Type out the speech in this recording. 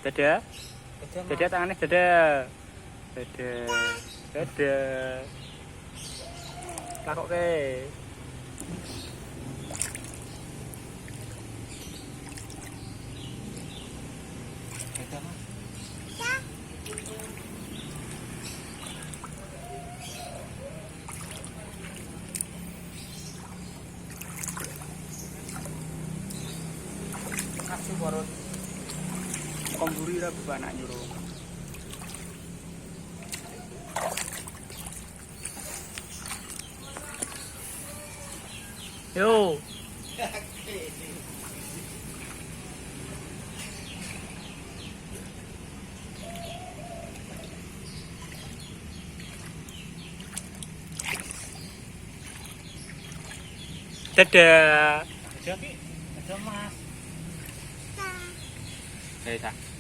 Dadah. Dadah tangannya dadah. Dadah. Dadah. Lakok ke. Dadah Mas. Kasih warut. Komburi ra bapak anak nyuruh. Yo. Dadah. Dadah Ki. Dadah Mas. Dadah.